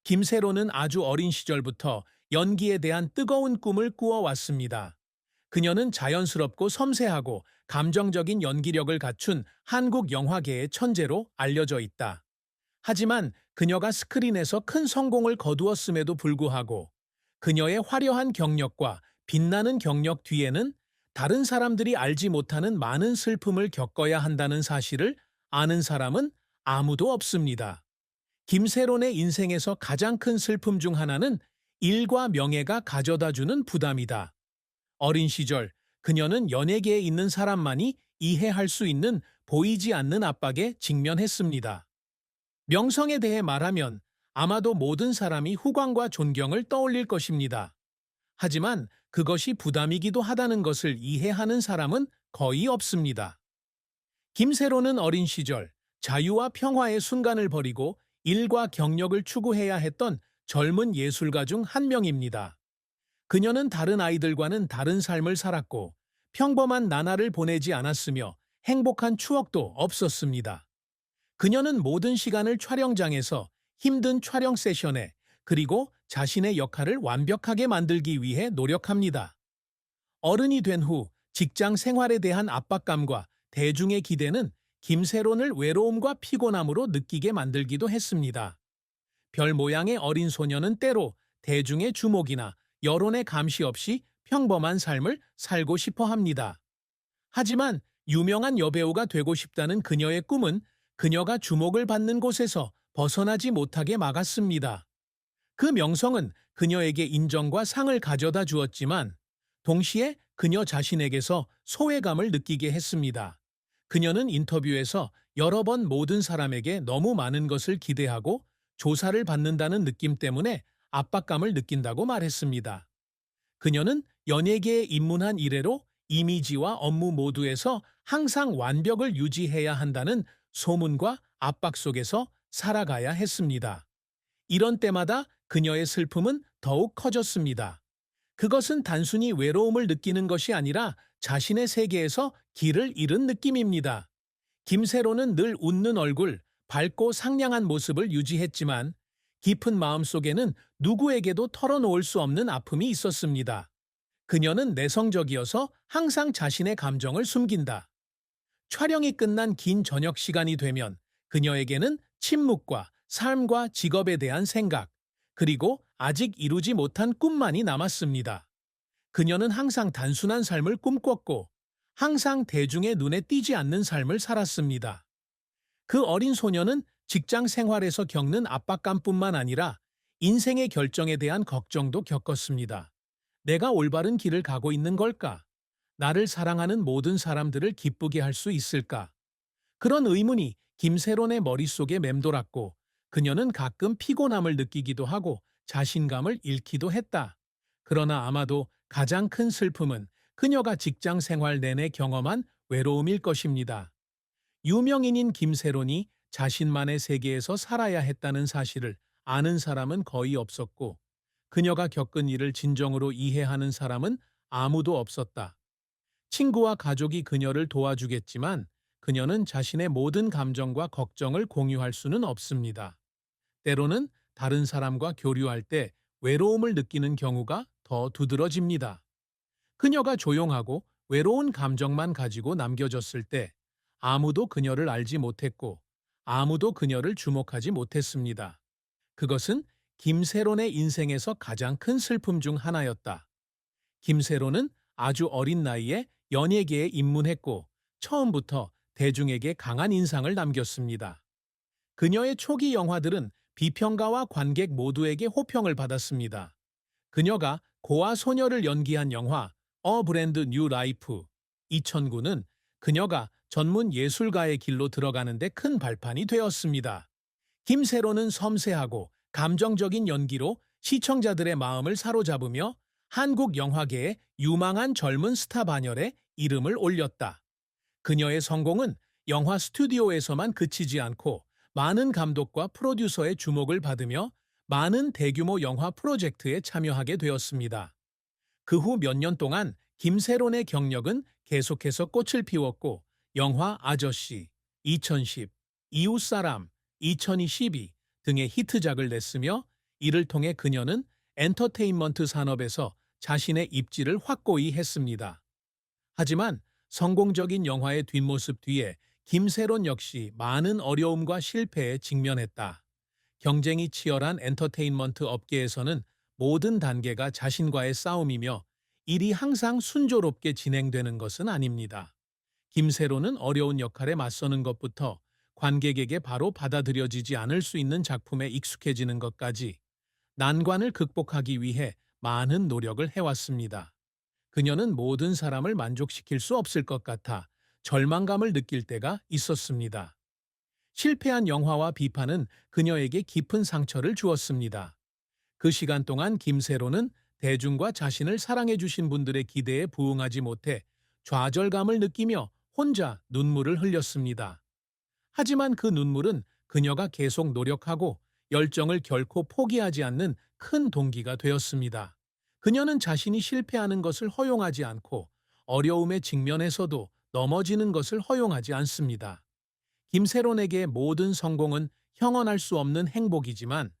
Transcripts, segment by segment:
김세로는 아주 어린 시절부터 연기에 대한 뜨거운 꿈을 꾸어왔습니다. 그녀는 자연스럽고 섬세하고 감정적인 연기력을 갖춘 한국 영화계의 천재로 알려져 있다. 하지만 그녀가 스크린에서 큰 성공을 거두었음에도 불구하고 그녀의 화려한 경력과 빛나는 경력 뒤에는 다른 사람들이 알지 못하는 많은 슬픔을 겪어야 한다는 사실을 아는 사람은 아무도 없습니다. 김세론의 인생에서 가장 큰 슬픔 중 하나는 일과 명예가 가져다주는 부담이다. 어린 시절 그녀는 연예계에 있는 사람만이 이해할 수 있는 보이지 않는 압박에 직면했습니다. 명성에 대해 말하면 아마도 모든 사람이 후광과 존경을 떠올릴 것입니다. 하지만 그것이 부담이기도 하다는 것을 이해하는 사람은 거의 없습니다. 김세로는 어린 시절 자유와 평화의 순간을 버리고 일과 경력을 추구해야 했던 젊은 예술가 중 한 명입니다. 그녀는 다른 아이들과는 다른 삶을 살았고 평범한 나날을 보내지 않았으며 행복한 추억도 없었습니다. 그녀는 모든 시간을 촬영장에서 힘든 촬영 세션에 그리고 자신의 역할을 완벽하게 만들기 위해 노력합니다. 어른이 된 후 직장 생활에 대한 압박감과 대중의 기대는 김세론을 외로움과 피곤함으로 느끼게 만들기도 했습니다. 별 모양의 어린 소녀는 때로 대중의 주목이나 여론의 감시 없이 평범한 삶을 살고 싶어 합니다. 하지만 유명한 여배우가 되고 싶다는 그녀의 꿈은 그녀가 주목을 받는 곳에서 벗어나지 못하게 막았습니다. 그 명성은 그녀에게 인정과 상을 가져다 주었지만 동시에 그녀 자신에게서 소외감을 느끼게 했습니다. 그녀는 인터뷰에서 여러 번 모든 사람에게 너무 많은 것을 기대하고 조사를 받는다는 느낌 때문에 압박감을 느낀다고 말했습니다. 그녀는 연예계에 입문한 이래로 이미지와 업무 모두에서 항상 완벽을 유지해야 한다는 소문과 압박 속에서 살아가야 했습니다. 이런 때마다 그녀의 슬픔은 더욱 커졌습니다. 그것은 단순히 외로움을 느끼는 것이 아니라 자신의 세계에서 길을 잃은 느낌입니다. 김세로는 늘 웃는 얼굴, 밝고 상냥한 모습을 유지했지만 깊은 마음속에는 누구에게도 털어놓을 수 없는 아픔이 있었습니다. 그녀는 내성적이어서 항상 자신의 감정을 숨긴다. 촬영이 끝난 긴 저녁 시간이 되면 그녀에게는 침묵과 삶과 직업에 대한 생각, 그리고 아직 이루지 못한 꿈만이 남았습니다. 그녀는 항상 단순한 삶을 꿈꿨고 항상 대중의 눈에 띄지 않는 삶을 살았습니다. 그 어린 소녀는 직장 생활에서 겪는 압박감뿐만 아니라 인생의 결정에 대한 걱정도 겪었습니다. 내가 올바른 길을 가고 있는 걸까? 나를 사랑하는 모든 사람들을 기쁘게 할 수 있을까? 그런 의문이 김세론의 머릿속에 맴돌았고 그녀는 가끔 피곤함을 느끼기도 하고 자신감을 잃기도 했다. 그러나 아마도 가장 큰 슬픔은 그녀가 직장 생활 내내 경험한 외로움일 것입니다. 유명인인 김세론이 자신만의 세계에서 살아야 했다는 사실을 아는 사람은 거의 없었고 그녀가 겪은 일을 진정으로 이해하는 사람은 아무도 없었다. 친구와 가족이 그녀를 도와주겠지만 그녀는 자신의 모든 감정과 걱정을 공유할 수는 없습니다. 때로는 다른 사람과 교류할 때 외로움을 느끼는 경우가 더 두드러집니다. 그녀가 조용하고 외로운 감정만 가지고 남겨졌을 때 아무도 그녀를 알지 못했고 아무도 그녀를 주목하지 못했습니다. 그것은 김세론의 인생에서 가장 큰 슬픔 중 하나였다. 김세론은 아주 어린 나이에 연예계에 입문했고 처음부터 대중에게 강한 인상을 남겼습니다. 그녀의 초기 영화들은 비평가와 관객 모두에게 호평을 받았습니다. 그녀가 고아 소녀를 연기한 영화 A Brand New Life 2009는 그녀가 전문 예술가의 길로 들어가는데 큰 발판이 되었습니다. 김세로는 섬세하고 감정적인 연기로 시청자들의 마음을 사로잡으며 한국 영화계의 유망한 젊은 스타 반열에 이름을 올렸다. 그녀의 성공은 영화 스튜디오에서만 그치지 않고 많은 감독과 프로듀서의 주목을 받으며 많은 대규모 영화 프로젝트에 참여하게 되었습니다. 그 후 몇 년 동안 김세론의 경력은 계속해서 꽃을 피웠고 영화 아저씨, 2010, 이웃사람, 2022 등의 히트작을 냈으며 이를 통해 그녀는 엔터테인먼트 산업에서 자신의 입지를 확고히 했습니다. 하지만 성공적인 영화의 뒷모습 뒤에 김세론 역시 많은 어려움과 실패에 직면했다. 경쟁이 치열한 엔터테인먼트 업계에서는 모든 단계가 자신과의 싸움이며 일이 항상 순조롭게 진행되는 것은 아닙니다. 김세로는 어려운 역할에 맞서는 것부터 관객에게 바로 받아들여지지 않을 수 있는 작품에 익숙해지는 것까지 난관을 극복하기 위해 많은 노력을 해왔습니다. 그녀는 모든 사람을 만족시킬 수 없을 것 같아 절망감을 느낄 때가 있었습니다. 실패한 영화와 비판은 그녀에게 깊은 상처를 주었습니다. 그 시간 동안 김세로는 대중과 자신을 사랑해주신 분들의 기대에 부응하지 못해 좌절감을 느끼며 혼자 눈물을 흘렸습니다. 하지만 그 눈물은 그녀가 계속 노력하고 열정을 결코 포기하지 않는 큰 동기가 되었습니다. 그녀는 자신이 실패하는 것을 허용하지 않고 어려움에 직면해서도 넘어지는 것을 허용하지 않습니다. 김세론에게 모든 성공은 형언할 수 없는 행복이지만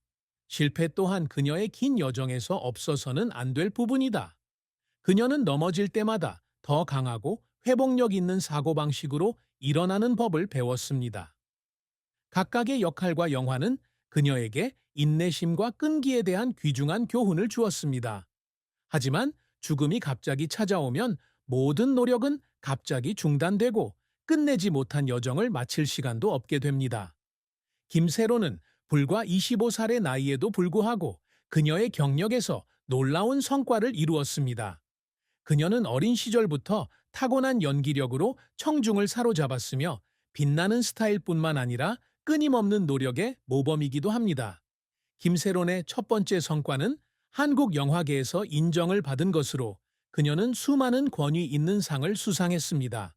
실패 또한 그녀의 긴 여정에서 없어서는 안 될 부분이다. 그녀는 넘어질 때마다 더 강하고 회복력 있는 사고방식으로 일어나는 법을 배웠습니다. 각각의 역할과 영화는 그녀에게 인내심과 끈기에 대한 귀중한 교훈을 주었습니다. 하지만 죽음이 갑자기 찾아오면 모든 노력은 갑자기 중단되고 끝내지 못한 여정을 마칠 시간도 없게 됩니다. 김세로는 불과 25살의 나이에도 불구하고 그녀의 경력에서 놀라운 성과를 이루었습니다. 그녀는 어린 시절부터 타고난 연기력으로 청중을 사로잡았으며 빛나는 스타일뿐만 아니라 끊임없는 노력의 모범이기도 합니다. 김세론의 첫 번째 성과는 한국 영화계에서 인정을 받은 것으로 그녀는 수많은 권위 있는 상을 수상했습니다.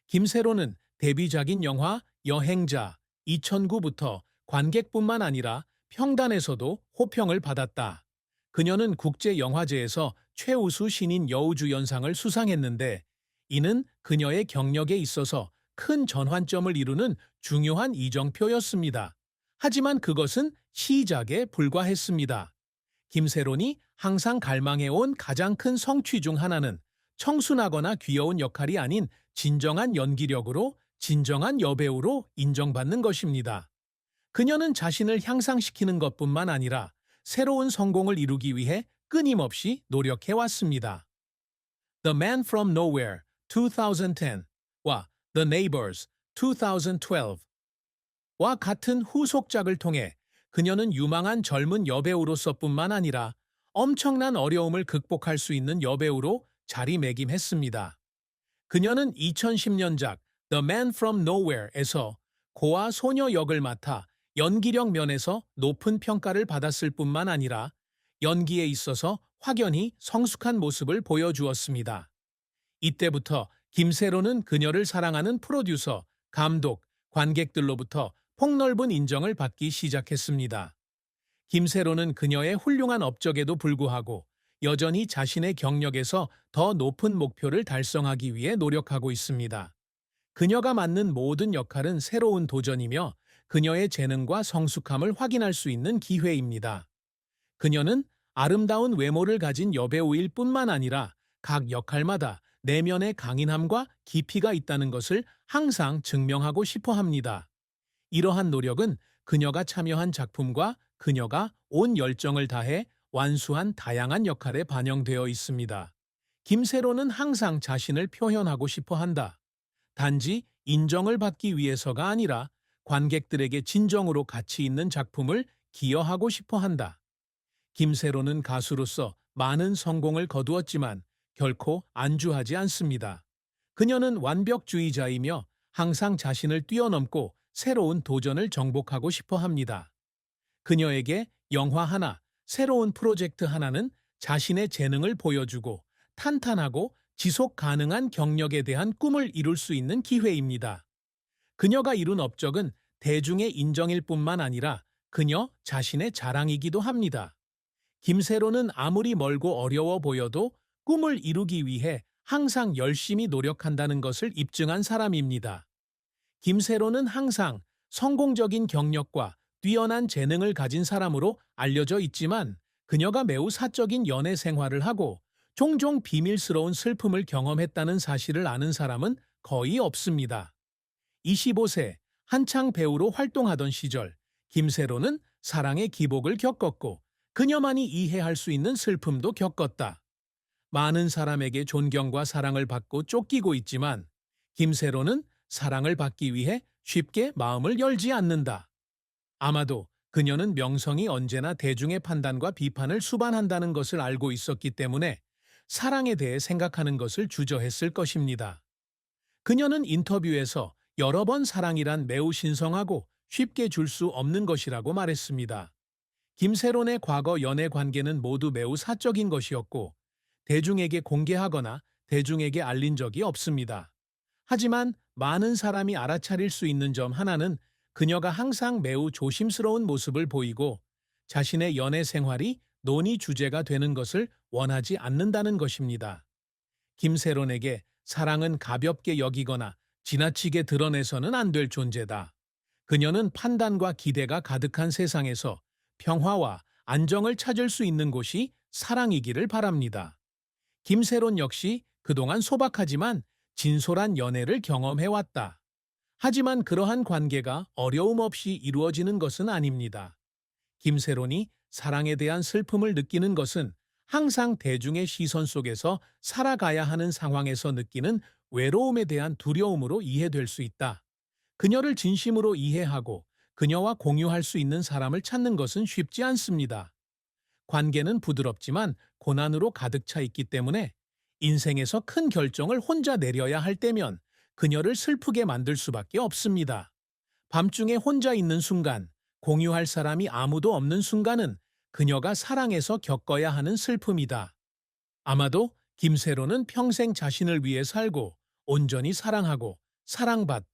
김세론은 데뷔작인 영화 여행자 2009부터 관객뿐만 아니라 평단에서도 호평을 받았다. 그녀는 국제영화제에서 최우수 신인 여우주연상을 수상했는데 이는 그녀의 경력에 있어서 큰 전환점을 이루는 중요한 이정표였습니다. 하지만 그것은 시작에 불과했습니다. 김세론이 항상 갈망해온 가장 큰 성취 중 하나는 청순하거나 귀여운 역할이 아닌 진정한 연기력으로 진정한 여배우로 인정받는 것입니다. 그녀는 자신을 향상시키는 것뿐만 아니라 새로운 성공을 이루기 위해 끊임없이 노력해왔습니다. The Man from Nowhere 2010와 The Neighbors 2012와 같은 후속작을 통해 그녀는 유망한 젊은 여배우로서뿐만 아니라 엄청난 어려움을 극복할 수 있는 여배우로 자리매김했습니다. 그녀는 2010년작 The Man from Nowhere에서 고아 소녀 역을 맡아 연기력 면에서 높은 평가를 받았을 뿐만 아니라 연기에 있어서 확연히 성숙한 모습을 보여주었습니다. 이때부터 김세로는 그녀를 사랑하는 프로듀서, 감독, 관객들로부터 폭넓은 인정을 받기 시작했습니다. 김세로는 그녀의 훌륭한 업적에도 불구하고 여전히 자신의 경력에서 더 높은 목표를 달성하기 위해 노력하고 있습니다. 그녀가 맡는 모든 역할은 새로운 도전이며 그녀의 재능과 성숙함을 확인할 수 있는 기회입니다. 그녀는 아름다운 외모를 가진 여배우일 뿐만 아니라 각 역할마다 내면의 강인함과 깊이가 있다는 것을 항상 증명하고 싶어 합니다. 이러한 노력은 그녀가 참여한 작품과 그녀가 온 열정을 다해 완수한 다양한 역할에 반영되어 있습니다. 김세로는 항상 자신을 표현하고 싶어 한다. 단지 인정을 받기 위해서가 아니라 관객들에게 진정으로 가치 있는 작품을 기여하고 싶어 한다. 김세로는 가수로서 많은 성공을 거두었지만 결코 안주하지 않습니다. 그녀는 완벽주의자이며 항상 자신을 뛰어넘고 새로운 도전을 정복하고 싶어 합니다. 그녀에게 영화 하나, 새로운 프로젝트 하나는 자신의 재능을 보여주고 탄탄하고 지속 가능한 경력에 대한 꿈을 이룰 수 있는 기회입니다. 그녀가 이룬 업적은 대중의 인정일 뿐만 아니라 그녀 자신의 자랑이기도 합니다. 김세로는 아무리 멀고 어려워 보여도 꿈을 이루기 위해 항상 열심히 노력한다는 것을 입증한 사람입니다. 김세로는 항상 성공적인 경력과 뛰어난 재능을 가진 사람으로 알려져 있지만 그녀가 매우 사적인 연애 생활을 하고 종종 비밀스러운 슬픔을 경험했다는 사실을 아는 사람은 거의 없습니다. 25세, 한창 배우로 활동하던 시절, 김세로는 사랑의 기복을 겪었고 그녀만이 이해할 수 있는 슬픔도 겪었다. 많은 사람에게 존경과 사랑을 받고 쫓기고 있지만 김세로는 사랑을 받기 위해 쉽게 마음을 열지 않는다. 아마도 그녀는 명성이 언제나 대중의 판단과 비판을 수반한다는 것을 알고 있었기 때문에 사랑에 대해 생각하는 것을 주저했을 것입니다. 그녀는 인터뷰에서 여러 번 사랑이란 매우 신성하고 쉽게 줄 수 없는 것이라고 말했습니다. 김세론의 과거 연애 관계는 모두 매우 사적인 것이었고 대중에게 공개하거나 대중에게 알린 적이 없습니다. 하지만 많은 사람이 알아차릴 수 있는 점 하나는 그녀가 항상 매우 조심스러운 모습을 보이고 자신의 연애 생활이 논의 주제가 되는 것을 원하지 않는다는 것입니다. 김세론에게 사랑은 가볍게 여기거나 지나치게 드러내서는 안 될 존재다. 그녀는 판단과 기대가 가득한 세상에서 평화와 안정을 찾을 수 있는 곳이 사랑이기를 바랍니다. 김세론 역시 그동안 소박하지만 진솔한 연애를 경험해왔다. 하지만 그러한 관계가 어려움 없이 이루어지는 것은 아닙니다. 김세론이 사랑에 대한 슬픔을 느끼는 것은 항상 대중의 시선 속에서 살아가야 하는 상황에서 느끼는 외로움에 대한 두려움으로 이해될 수 있다. 그녀를 진심으로 이해하고 그녀와 공유할 수 있는 사람을 찾는 것은 쉽지 않습니다. 관계는 부드럽지만 고난으로 가득 차 있기 때문에 인생에서 큰 결정을 혼자 내려야 할 때면 그녀를 슬프게 만들 수밖에 없습니다. 밤중에 혼자 있는 순간, 공유할 사람이 아무도 없는 순간은 그녀가 사랑에서 겪어야 하는 슬픔이다. 아마도 김세로는 평생 자신을 위해 살고 온전히 사랑하고 사랑받